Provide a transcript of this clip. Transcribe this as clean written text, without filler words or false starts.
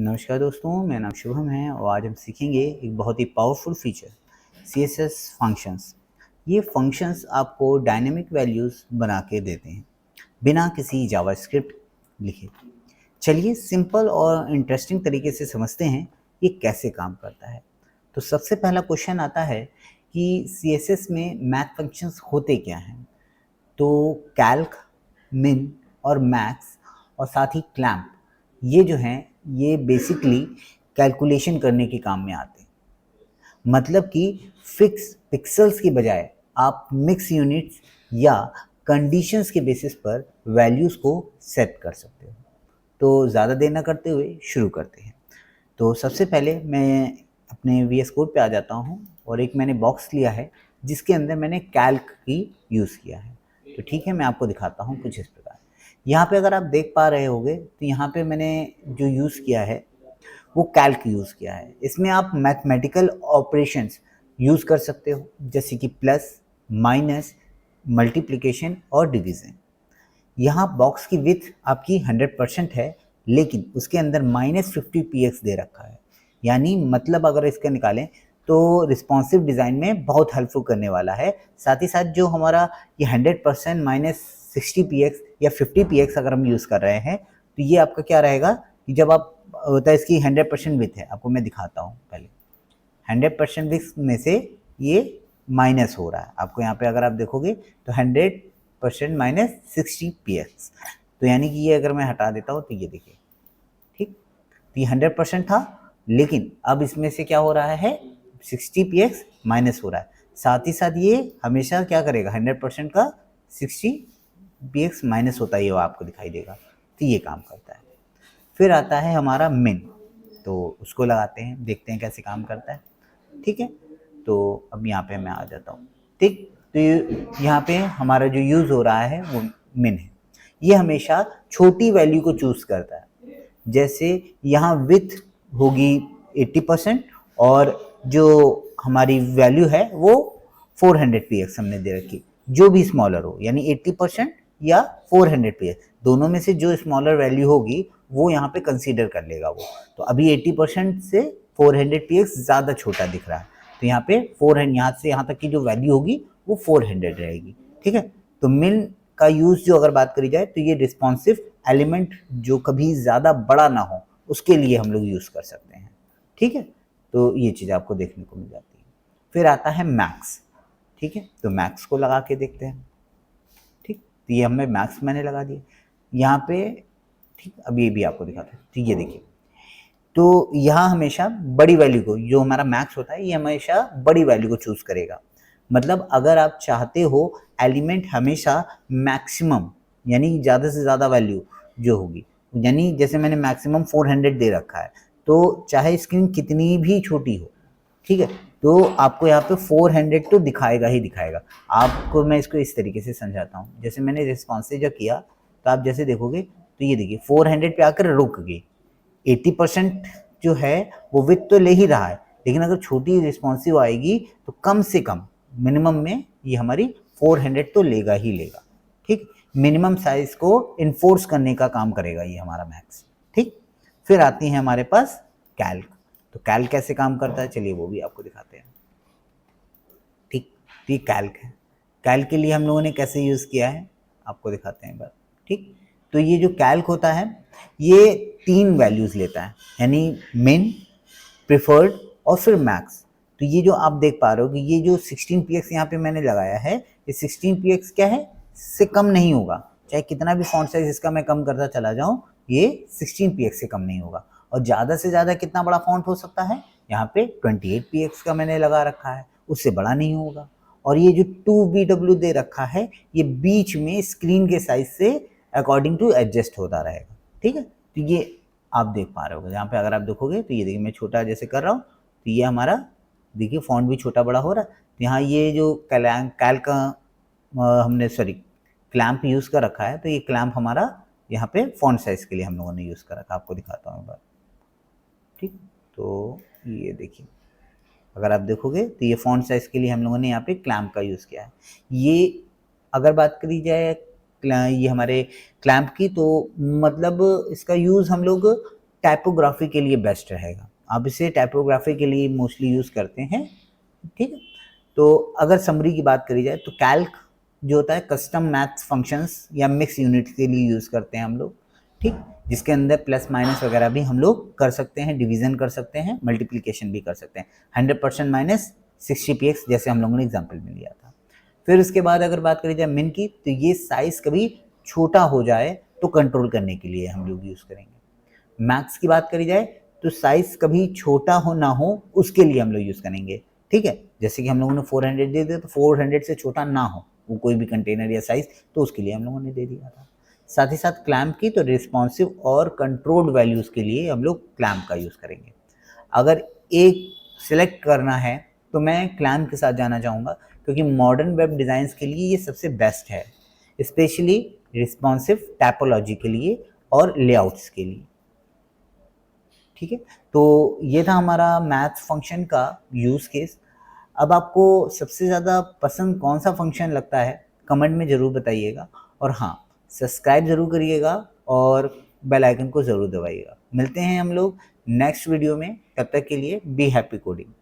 नमस्कार दोस्तों, मेरा नाम शुभम है और आज हम सीखेंगे एक बहुत ही पावरफुल फीचर CSS फंक्शंस। ये फंक्शंस आपको डायनेमिक वैल्यूज़ बना के देते हैं बिना किसी जावास्क्रिप्ट लिखे। चलिए सिंपल और इंटरेस्टिंग तरीके से समझते हैं ये कैसे काम करता है। तो सबसे पहला क्वेश्चन आता है कि CSS में मैथ फंक्शंस होते क्या हैं। तो कैल्क, मिन और मैक्स और साथ ही क्लैम्प, ये जो हैं ये बेसिकली कैलकुलेशन करने के काम में आते हैं। मतलब कि फिक्स पिक्सेल्स की बजाय आप मिक्स यूनिट्स या कंडीशंस के बेसिस पर वैल्यूज़ को सेट कर सकते हो। तो ज़्यादा देर न करते हुए शुरू करते हैं। तो सबसे पहले मैं अपने VS कोड पे आ जाता हूँ और एक मैंने बॉक्स लिया है जिसके अंदर मैंने कैल्क की यूज़ किया है। तो ठीक है, मैं आपको दिखाता हूँ कुछ इस प्रकार। यहाँ पे अगर आप देख पा रहे होंगे तो यहाँ पे मैंने जो यूज़ किया है वो कैल्क यूज़ किया है। इसमें आप मैथमेटिकल ऑपरेशंस यूज़ कर सकते हो जैसे कि प्लस, माइनस, मल्टीप्लिकेशन और डिवीज़न। यहाँ बॉक्स की विड्थ आपकी 100% है, लेकिन उसके अंदर -50 px दे रखा है। यानी मतलब अगर इसका निकालें तो रिस्पॉन्सिव डिज़ाइन में बहुत हेल्पफुल करने वाला है। साथ ही साथ जो हमारा ये 100% -60 px या 50 px अगर हम यूज़ कर रहे हैं तो ये आपका क्या रहेगा कि जब आप होता है इसकी 100% विड्थ है, आपको मैं दिखाता हूँ पहले। 100% विड्थ में से ये माइनस हो रहा है। आपको यहाँ पे अगर आप देखोगे तो 100% -60 px, तो यानी कि ये अगर मैं हटा देता हूँ तो ये देखिए, ठीक। तो ये 100% था, लेकिन अब इसमें से क्या हो रहा है 60 px माइनस हो रहा है। साथ ही साथ ये हमेशा क्या करेगा 100% का 60 px माइनस होता ही वो आपको दिखाई देगा। तो ये काम करता है। फिर आता है हमारा मिन, तो उसको लगाते हैं, देखते हैं कैसे काम करता है। ठीक है, तो अब यहाँ पे मैं आ जाता हूँ। ठीक, तो यहाँ पे हमारा जो यूज़ हो रहा है वो मिन है। ये हमेशा छोटी वैल्यू को चूज़ करता है। जैसे यहाँ विड्थ होगी 80% और जो हमारी वैल्यू है वो 400 px हमने दे रखी, जो भी स्मॉलर हो, यानी 80% या 400 px, दोनों में से जो स्मॉलर वैल्यू होगी वो यहाँ पे कंसीडर कर लेगा वो। तो अभी 80% से 400 px ज़्यादा छोटा दिख रहा है, तो यहाँ पे 400, यहाँ से यहाँ तक की जो वैल्यू होगी वो 400 रहेगी। ठीक है, तो मिन का यूज़ जो अगर बात करी जाए तो ये रिस्पॉन्सिव एलिमेंट जो कभी ज़्यादा बड़ा ना हो उसके लिए हम लोग यूज़ कर सकते हैं। ठीक है, तो ये चीज़ आपको देखने को मिल जाती है। फिर आता है मैक्स। ठीक है, तो मैक्स को लगा के देखते हैं। ठीक, तो ये हमें मैक्स मैंने लगा दिया यहाँ पे। ठीक, अब ये भी आपको दिखाता हूँ। तो ये देखिए, तो यहाँ हमेशा बड़ी वैल्यू को, जो हमारा मैक्स होता है ये हमेशा बड़ी वैल्यू को चूज़ करेगा। मतलब अगर आप चाहते हो एलिमेंट हमेशा मैक्सिमम, यानी ज़्यादा से ज़्यादा वैल्यू जो होगी, यानी जैसे मैंने मैक्सिमम 400 दे रखा है, तो चाहे स्क्रीन कितनी भी छोटी हो, ठीक है, तो आपको यहाँ पे 400 तो दिखाएगा ही दिखाएगा। आपको मैं इसको इस तरीके से समझाता हूँ। जैसे मैंने रिस्पॉन्सिव जब किया तो आप जैसे देखोगे तो ये देखिए 400 पे आकर रुक गई। 80% जो है वो विड्थ तो ले ही रहा है, लेकिन अगर छोटी रिस्पॉन्सिव आएगी तो कम से कम मिनिमम में ये हमारी 400 तो लेगा ही लेगा। ठीक, मिनिमम साइज को इन्फोर्स करने का काम करेगा ये हमारा मैक्स। ठीक, फिर आती है हमारे पास कैल्क। तो कैल्क कैसे काम करता है चलिए वो भी आपको दिखाते हैं। ठीक, तो ये कैल्क है। कैल्क के लिए हम लोगों ने कैसे यूज़ किया है आपको दिखाते हैं एक बार। ठीक, तो ये जो कैल्क होता है ये 3 वैल्यूज़ लेता है, यानी मिन, प्रिफर्ड और फिर मैक्स। तो ये जो आप देख पा रहे हो कि ये जो 16 px यहाँ पे मैंने लगाया है, ये 16 px क्या है, इससे कम नहीं होगा। चाहे कितना भी फॉन्ट साइज इसका मैं कम करता चला जाऊँ, ये 16 px से कम नहीं होगा। और ज़्यादा से ज़्यादा कितना बड़ा फॉन्ट हो सकता है, यहाँ पे 28 px का मैंने लगा रखा है, उससे बड़ा नहीं होगा। और ये जो 2BW दे रखा है ये बीच में स्क्रीन के साइज से अकॉर्डिंग टू एडजस्ट होता रहेगा। ठीक है, तो ये आप देख पा रहे हो। यहाँ पे अगर आप देखोगे तो ये देखिए मैं छोटा जैसे कर रहा हूँ तो ये हमारा देखिए फॉन्ट भी छोटा बड़ा हो रहा है। तो यहाँ ये जो कैल्क का हमने क्लैम्प यूज़ कर रखा है, तो ये क्लैम्प हमारा यहाँ पे फॉन्ट साइज के लिए हम लोगों ने यूज़ कर रखा है। आपको दिखाता हूँ एक बार। ठीक, तो ये देखिए अगर आप देखोगे तो ये फॉन्ट साइज के लिए हम लोगों ने यहाँ पे क्लैम्प का यूज़ किया है। ये अगर बात करी जाए ये हमारे क्लैम्प की, तो मतलब इसका यूज़ हम लोग टाइपोग्राफी के लिए बेस्ट रहेगा। आप इसे टाइपोग्राफी के लिए मोस्टली यूज़ करते हैं, ठीक है। तो अगर समरी की बात करी जाए तो कैल्क जो होता है कस्टम मैथ्स फंक्शंस या मिक्स यूनिट के लिए यूज़ करते हैं हम लोग, ठीक, जिसके अंदर प्लस माइनस वगैरह भी हम लोग कर सकते हैं, डिवीजन कर सकते हैं, मल्टीप्लिकेशन भी कर सकते हैं। 100% माइनस 60px जैसे हम लोगों ने एग्जाम्पल में लिया था। फिर उसके बाद अगर बात करी जाए मिन की, तो ये साइज़ कभी छोटा हो जाए तो कंट्रोल करने के लिए हम लोग यूज़ करेंगे। मैक्स की बात करी जाए तो साइज़ कभी छोटा हो ना हो उसके लिए हम लोग यूज़ करेंगे, ठीक है। जैसे कि हम लोगों ने 400 दे दिया तो 400 से छोटा ना हो वो कोई भी कंटेनर या साइज़, तो उसके लिए हम लोगों ने दे दिया था। साथ ही साथ क्लैम्प की, तो रिस्पॉन्सिव और कंट्रोल्ड वैल्यूज़ के लिए हम लोग क्लैम्प का यूज़ करेंगे। अगर एक सिलेक्ट करना है तो मैं क्लैम्प के साथ जाना चाहूँगा, क्योंकि मॉडर्न वेब डिज़ाइंस के लिए ये सबसे बेस्ट है, स्पेशली रिस्पॉन्सिव टाइपोलॉजी के लिए और लेआउट्स के लिए, ठीक है। तो ये था हमारा मैथ्स फंक्शन का यूज़ केस। अब आपको सबसे ज़्यादा पसंद कौन सा फंक्शन लगता है कमेंट में ज़रूर बताइएगा, और हाँ, सब्सक्राइब ज़रूर करिएगा और बेल आइकन को ज़रूर दबाइएगा। मिलते हैं हम लोग नेक्स्ट वीडियो में, तब तक के लिए बी हैप्पी कोडिंग।